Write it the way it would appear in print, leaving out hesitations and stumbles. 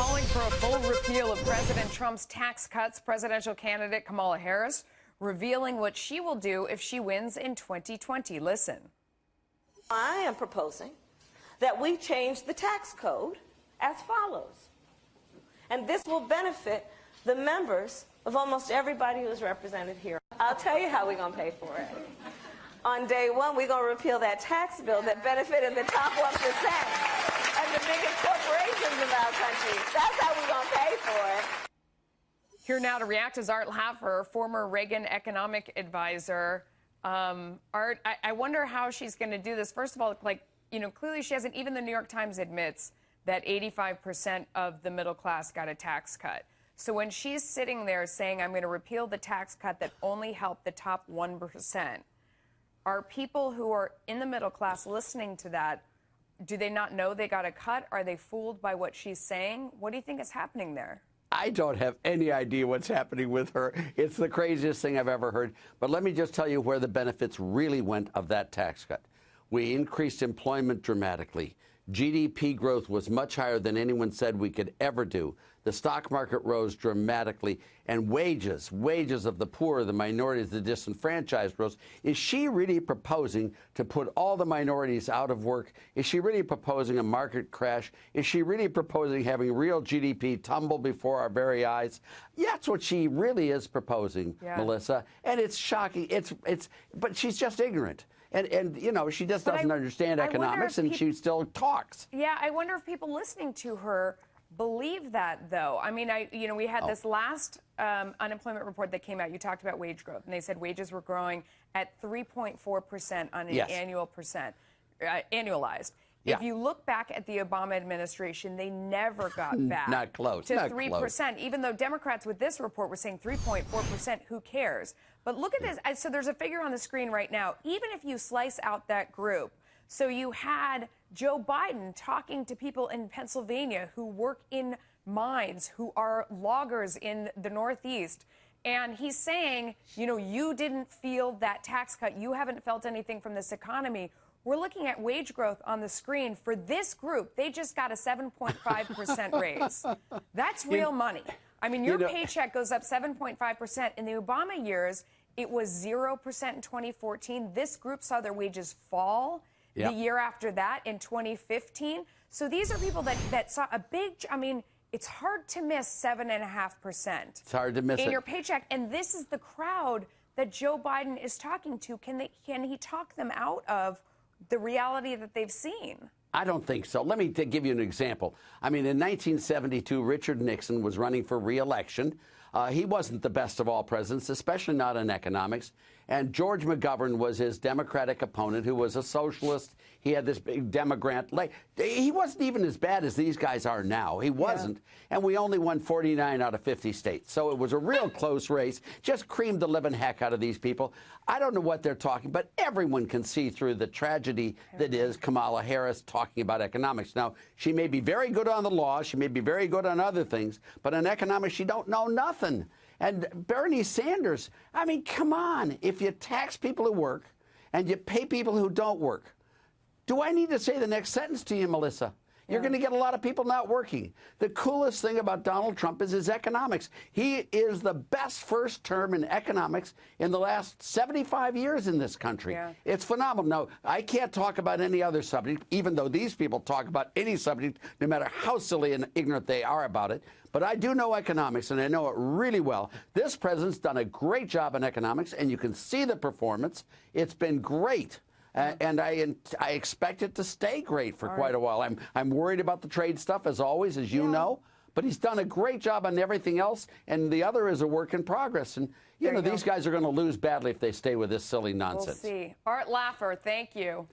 calling for a full repeal of President Trump's tax cuts. Presidential candidate Kamala Harris revealing what she will do if she wins in 2020. Listen. I am proposing that we change the tax code as follows. And this will benefit the members of almost everybody who's represented here. I'll tell you how we're going to pay for it. On day one, we're going to repeal that tax bill that benefited the top 1% and the biggest corporations in our country. That's how we're going to pay for it. Here now to react is Art Laffer, former Reagan economic advisor. Art, I wonder how she's going to do this. First of all, clearly she hasn't. Even the New York Times admits that 85% of the middle class got a tax cut. So when she's sitting there saying, I'm going to repeal the tax cut that only helped the top 1%, are people who are in the middle class listening to that, do they not know they got a cut? Are they fooled by what she's saying? What do you think is happening there? I don't have any idea what's happening with her. It's the craziest thing I've ever heard. But let me just tell you where the benefits really went of that tax cut. We increased employment dramatically. GDP growth was much higher than anyone said we could ever do. The stock market rose dramatically, and wages of the poor, the minorities, the disenfranchised rose. Is she really proposing to put all the minorities out of work? Is she really proposing a market crash? Is she really proposing having real GDP tumble before our very eyes? Yeah, that's what she really is proposing, Melissa. And it's shocking. But she's just ignorant. And you know, she just doesn't understand economics, and she still talks. Yeah, I wonder if people listening to her believe that, though. I mean, we had this last unemployment report that came out. You talked about wage growth, and they said wages were growing at 3.4% on an annualized. Yeah. If you look back at the Obama administration, they never got back not close, to not 3%, close. Even though Democrats with this report were saying 3.4%, who cares? But look at this. So there's a figure on the screen right now. Even if you slice out that group, so you had Joe Biden talking to people in Pennsylvania who work in mines, who are loggers in the Northeast. And he's saying, you didn't feel that tax cut. You haven't felt anything from this economy. We're looking at wage growth on the screen. For this group, they just got a 7.5% raise. That's real money. I mean, your paycheck goes up 7.5%. In the Obama years, it was 0% in 2014. This group saw their wages fall the year after that in 2015. So these are people that saw a big, it's hard to miss 7.5%. It's hard to miss in your paycheck. And this is the crowd that Joe Biden is talking to. Can he talk them out of the reality that they've seen? I don't think so. Let me give you an example. In 1972, Richard Nixon was running for re-election. He wasn't the best of all presidents, especially not in economics. And George McGovern was his Democratic opponent, who was a socialist. He had this big Democrat. He wasn't even as bad as these guys are now. He wasn't. Yeah. And we only won 49 out of 50 states. So it was a real close race. Just creamed the living heck out of these people. I don't know what they're talking, but everyone can see through the tragedy that is Kamala Harris talking about economics. Now, she may be very good on the law. She may be very good on other things. But in economics, she don't know nothing. And Bernie Sanders, come on. If you tax people who work and you pay people who don't work, do I need to say the next sentence to you, Melissa? You're going to get a lot of people not working. The coolest thing about Donald Trump is his economics. He is the best first term in economics in the last 75 years in this country. Yeah. It's phenomenal. Now, I can't talk about any other subject, even though these people talk about any subject, no matter how silly and ignorant they are about it. But I do know economics, and I know it really well. This president's done a great job in economics, and you can see the performance. It's been great. And I expect it to stay great for quite a while. I'm worried about the trade stuff, as always, as you know. But he's done a great job on everything else, and the other is a work in progress. And, these guys are going to lose badly if they stay with this silly nonsense. We'll see. Art Laffer, thank you.